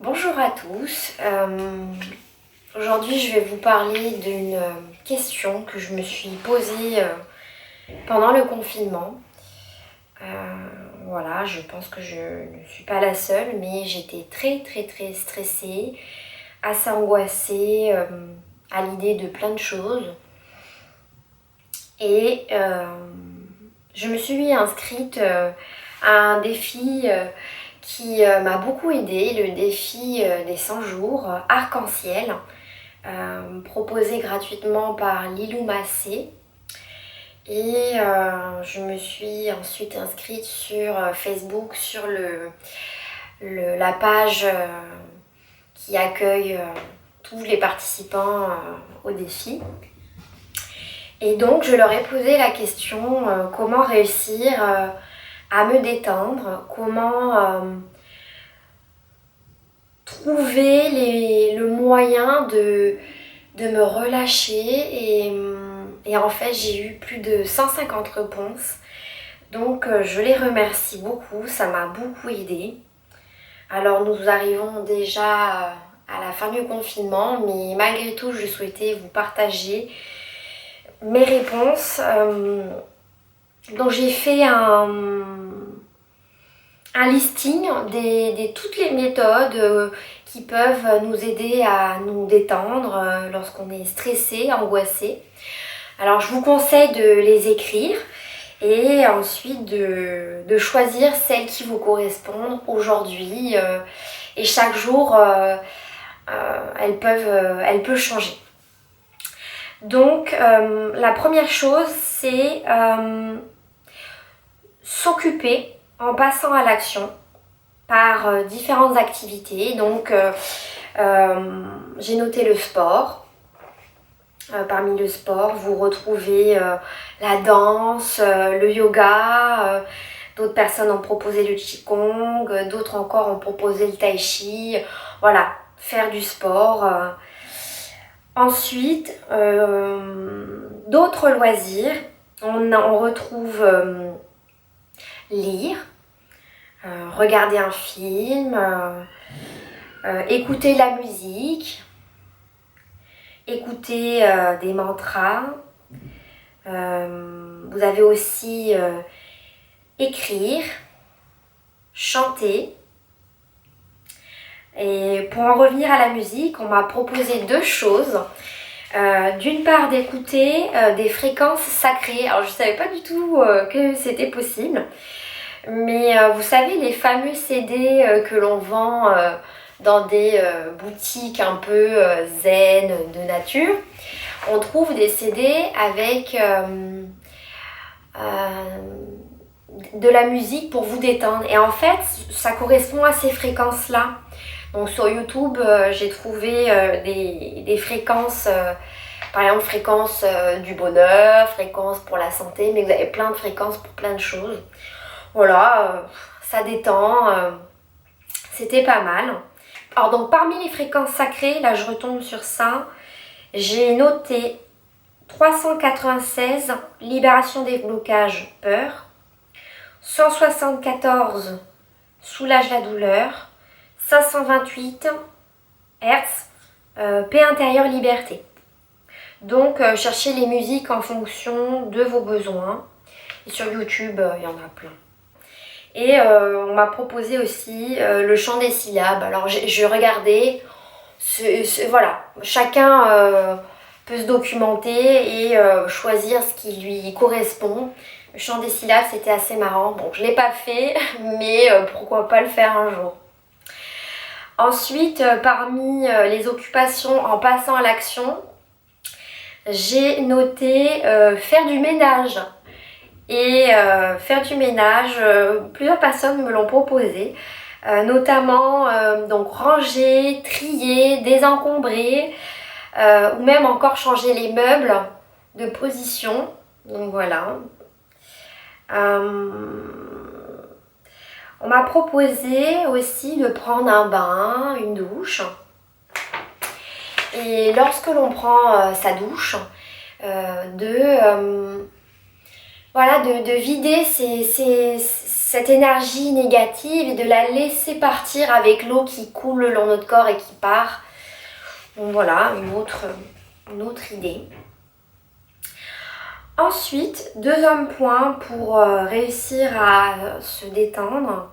Bonjour à tous. Aujourd'hui, je vais vous parler d'une question que je me suis posée pendant le confinement. Voilà, je pense que je ne suis pas la seule, mais j'étais très stressée, assez angoissée à l'idée de plein de choses. Et je me suis inscrite à un défi qui m'a beaucoup aidée, le défi des 100 jours arc-en-ciel, proposé gratuitement par Lilou Massé. Et je me suis ensuite inscrite sur Facebook, sur la page qui accueille tous les participants au défi. Et donc je leur ai posé la question comment réussir à me détendre, comment trouver le moyen de me relâcher et en fait j'ai eu plus de 150 réponses. Donc je les remercie beaucoup, ça m'a beaucoup aidé. Alors nous arrivons déjà à la fin du confinement, mais malgré tout je souhaitais vous partager mes réponses. Donc j'ai fait un listing de toutes les méthodes qui peuvent nous aider à nous détendre lorsqu'on est stressé, angoissé. Alors je vous conseille de les écrire et ensuite de choisir celles qui vous correspondent aujourd'hui. Et chaque jour, elles peuvent changer. Donc la première chose, c'est s'occuper en passant à l'action par différentes activités. Donc j'ai noté le sport. Parmi le sport, vous retrouvez la danse, le yoga, d'autres personnes ont proposé le qigong, d'autres encore ont proposé le tai chi. Voilà, faire du sport. Ensuite, d'autres loisirs, on retrouve lire, regarder un film, écouter la musique, écouter des mantras. Vous avez aussi écrire, chanter. Et pour en revenir à la musique, on m'a proposé deux choses. D'une part d'écouter des fréquences sacrées. Alors je ne savais pas du tout que c'était possible. Mais vous savez les fameux CD que l'on vend dans des boutiques un peu zen de nature. On trouve des CD avec de la musique pour vous détendre. Et en fait, ça correspond à ces fréquences-là. Donc sur YouTube, j'ai trouvé des fréquences, par exemple fréquence du bonheur, fréquence pour la santé, mais vous avez plein de fréquences pour plein de choses. Voilà, ça détend, c'était pas mal. Alors donc parmi les fréquences sacrées, là je retombe sur ça, j'ai noté 396, libération des blocages, peur, 174, soulage la douleur, 528 Hertz, paix intérieure, liberté. Donc cherchez les musiques en fonction de vos besoins. Et sur YouTube, il y en a plein. Et on m'a proposé aussi le chant des syllabes. Alors je regardais, voilà, chacun peut se documenter et choisir ce qui lui correspond. Le chant des syllabes, c'était assez marrant. Bon, je ne l'ai pas fait, mais pourquoi pas le faire un jour. Ensuite, parmi les occupations en passant à l'action, j'ai noté faire du ménage. Et faire du ménage, plusieurs personnes me l'ont proposé, notamment donc ranger, trier, désencombrer, ou même encore changer les meubles de position. Donc voilà. On m'a proposé aussi de prendre un bain, une douche. Et lorsque l'on prend sa douche, de vider cette énergie négative et de la laisser partir avec l'eau qui coule le long de notre corps et qui part. Donc voilà, une autre idée. Ensuite, deuxième point pour réussir à se détendre,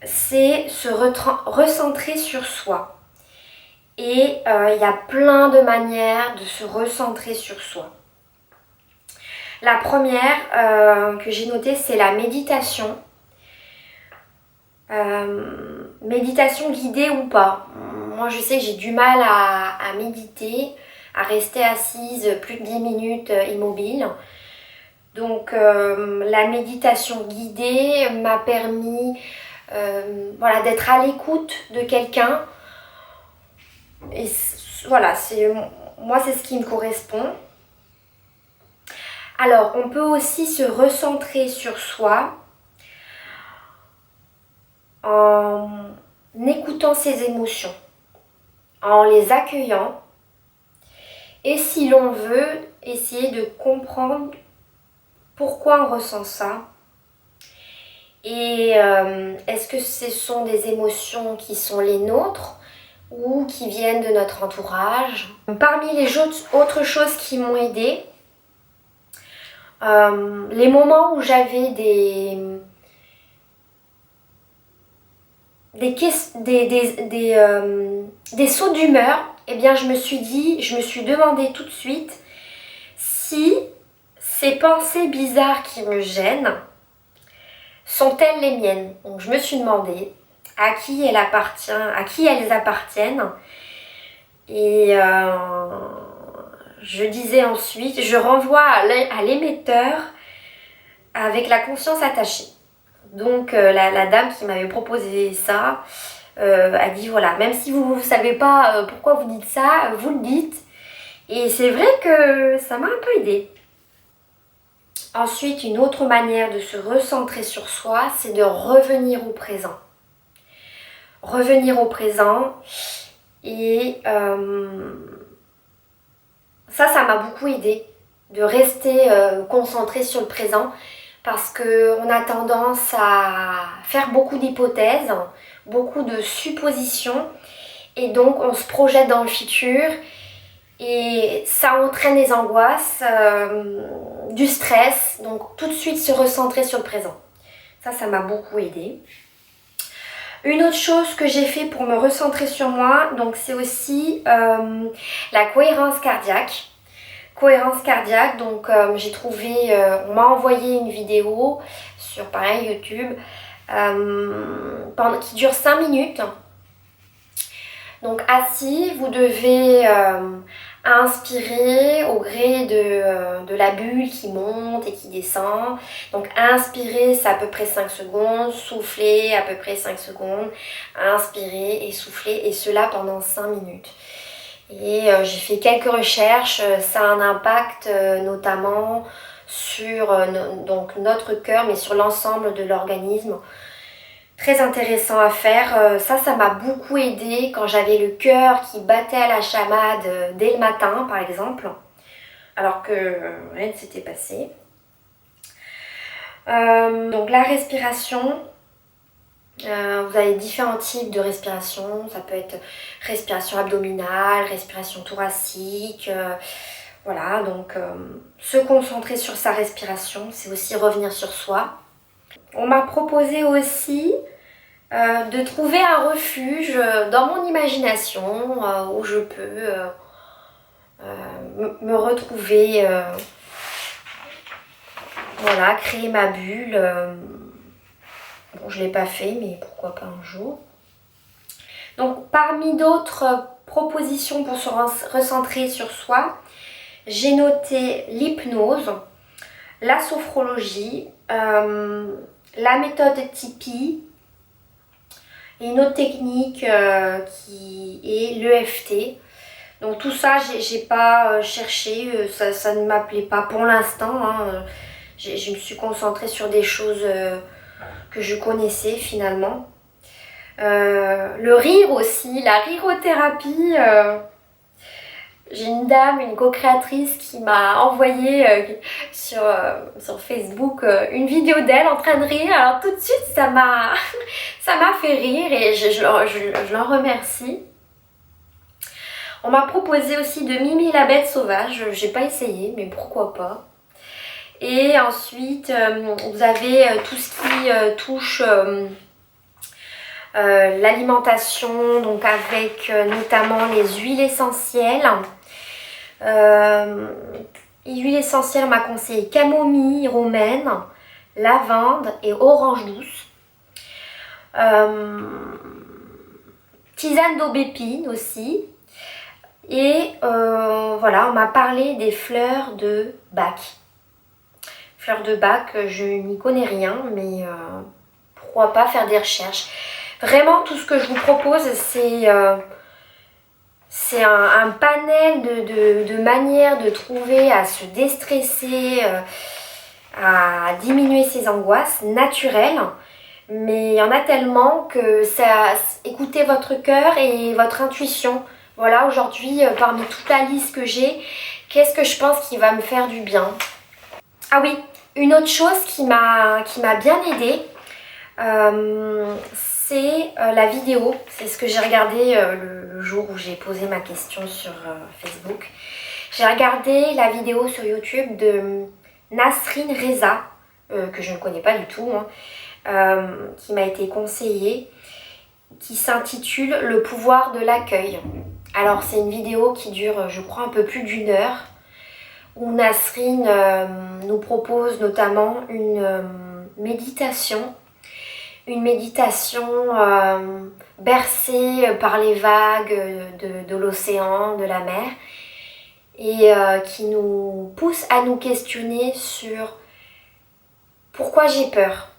c'est se recentrer sur soi. Et il y a plein de manières de se recentrer sur soi. La première que j'ai notée, c'est la méditation. Méditation guidée ou pas. Moi, je sais que j'ai du mal à méditer, à rester assise plus de 10 minutes immobile. Donc, la méditation guidée m'a permis voilà, d'être à l'écoute de quelqu'un. Et voilà, moi, c'est ce qui me correspond. Alors, on peut aussi se recentrer sur soi en écoutant ses émotions, en les accueillant et si l'on veut, essayer de comprendre pourquoi on ressent ça et est-ce que ce sont des émotions qui sont les nôtres ou qui viennent de notre entourage. Parmi les autres choses qui m'ont aidée, les moments où j'avais des sauts d'humeur, eh bien je me suis demandé tout de suite si ces pensées bizarres qui me gênent sont-elles les miennes. Donc je me suis demandé à qui elles appartiennent. Et je disais ensuite, je renvoie à l'émetteur avec la conscience attachée. Donc la dame qui m'avait proposé ça a dit voilà, même si vous ne savez pas pourquoi vous dites ça, vous le dites. Et c'est vrai que ça m'a un peu aidée. Ensuite, une autre manière de se recentrer sur soi, c'est de revenir au présent. Revenir au présent et ça m'a beaucoup aidée de rester concentrée sur le présent parce qu'on a tendance à faire beaucoup d'hypothèses, beaucoup de suppositions et donc on se projette dans le futur et ça entraîne des angoisses, du stress, donc tout de suite se recentrer sur le présent. Ça m'a beaucoup aidée. Une autre chose que j'ai fait pour me recentrer sur moi, donc c'est aussi la cohérence cardiaque. Cohérence cardiaque, donc j'ai trouvé, on m'a envoyé une vidéo sur pareil YouTube qui dure 5 minutes. Donc assis, vous devez inspirer au gré de la bulle qui monte et qui descend. Donc inspirer, c'est à peu près 5 secondes, souffler à peu près 5 secondes, inspirer et souffler, et cela pendant 5 minutes. Et j'ai fait quelques recherches, ça a un impact notamment sur donc notre cœur, mais sur l'ensemble de l'organisme. Très intéressant à faire, ça m'a beaucoup aidé quand j'avais le cœur qui battait à la chamade dès le matin par exemple, alors que rien ne s'était passé. Donc la respiration, vous avez différents types de respiration, ça peut être respiration abdominale, respiration thoracique, voilà, donc se concentrer sur sa respiration, c'est aussi revenir sur soi. On m'a proposé aussi de trouver un refuge dans mon imagination où je peux me retrouver, voilà, créer ma bulle. Bon, je ne l'ai pas fait, mais pourquoi pas un jour. Donc, parmi d'autres propositions pour se recentrer sur soi, j'ai noté l'hypnose, la sophrologie, la méthode Tipeee et une autre technique qui est l'EFT. Donc tout ça, j'ai pas cherché, ça ne m'appelait pas pour l'instant. Hein. Je me suis concentrée sur des choses que je connaissais finalement. Le rire aussi, la rirothérapie, J'ai une dame, une co-créatrice qui m'a envoyé sur Facebook une vidéo d'elle en train de rire. Alors tout de suite, ça m'a fait rire et je l'en remercie. On m'a proposé aussi de mimer la bête sauvage. J'ai pas essayé, mais pourquoi pas. Et ensuite, vous avez tout ce qui touche l'alimentation, donc avec notamment les huiles essentielles. Huile essentielle, on m'a conseillé camomille romaine, lavande et orange douce. Tisane d'aubépine aussi. Et voilà, on m'a parlé des fleurs de Bach. Fleurs de Bach, je n'y connais rien, mais pourquoi pas faire des recherches. Vraiment, tout ce que je vous propose, c'est un panel de manières de trouver à se déstresser, à diminuer ses angoisses naturelles. Mais il y en a tellement que ça, écoutez votre cœur et votre intuition. Voilà, aujourd'hui, parmi toute la liste que j'ai, qu'est-ce que je pense qui va me faire du bien? Ah oui, une autre chose qui m'a bien aidée, c'est la vidéo. C'est ce que j'ai regardé le jour où j'ai posé ma question sur Facebook. J'ai regardé la vidéo sur YouTube de Nasrine Reza, que je ne connais pas du tout, hein, qui m'a été conseillée, qui s'intitule Le pouvoir de l'accueil. Alors c'est une vidéo qui dure, je crois, un peu plus d'1 heure, où Nasrine nous propose notamment une méditation bercée par les vagues de l'océan, de la mer, et qui nous pousse à nous questionner sur pourquoi j'ai peur.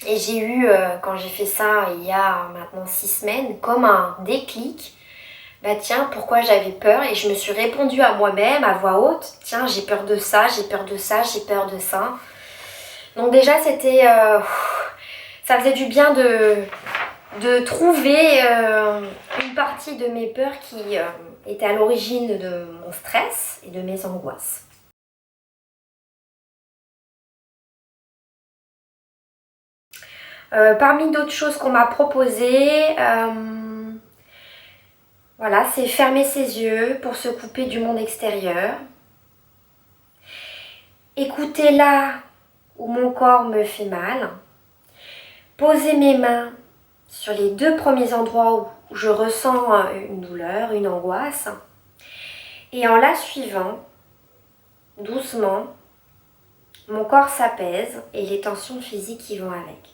Et j'ai eu, quand j'ai fait ça il y a maintenant 6 semaines, comme un déclic. Bah tiens, pourquoi j'avais peur? Et je me suis répondu à moi-même à voix haute, tiens, j'ai peur de ça, j'ai peur de ça, j'ai peur de ça. Donc déjà, c'était... ça faisait du bien de trouver une partie de mes peurs qui était à l'origine de mon stress et de mes angoisses. Parmi d'autres choses qu'on m'a proposées, voilà, c'est fermer ses yeux pour se couper du monde extérieur. Écouter là où mon corps me fait mal. Poser mes mains sur les 2 premiers endroits où je ressens une douleur, une angoisse. Et en la suivant, doucement, mon corps s'apaise et les tensions physiques qui vont avec.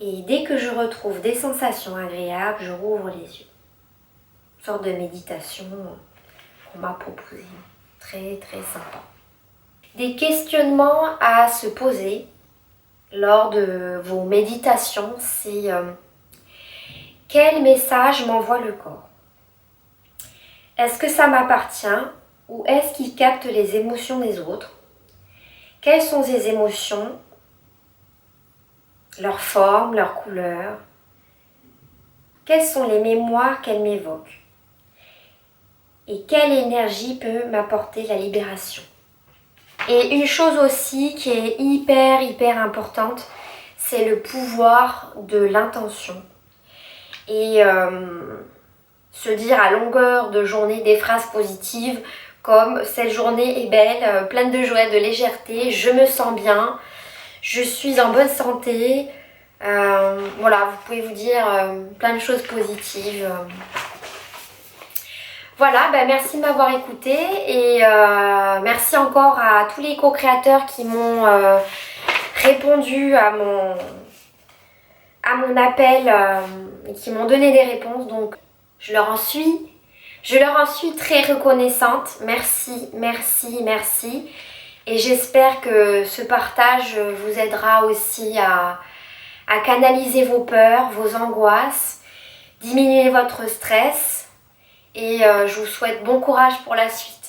Et dès que je retrouve des sensations agréables, je rouvre les yeux. Une sorte de méditation qu'on m'a proposée. Très très sympa. Des questionnements à se poser lors de vos méditations, c'est quel message m'envoie le corps? Est-ce que ça m'appartient ou est-ce qu'il capte les émotions des autres? Quelles sont ces émotions? Leur forme, leur couleur? Quelles sont les mémoires qu'elles m'évoquent? Et quelle énergie peut m'apporter la libération? Et une chose aussi qui est hyper importante, c'est le pouvoir de l'intention. Et se dire à longueur de journée des phrases positives comme « cette journée est belle, pleine de joie, de légèreté, je me sens bien, je suis en bonne santé ». Voilà, vous pouvez vous dire plein de choses positives. Voilà, merci de m'avoir écouté et merci encore à tous les co-créateurs qui m'ont répondu à mon appel et qui m'ont donné des réponses. Donc je leur en suis très reconnaissante. Merci, merci, merci. Et j'espère que ce partage vous aidera aussi à canaliser vos peurs, vos angoisses, diminuer votre stress. Et je vous souhaite bon courage pour la suite.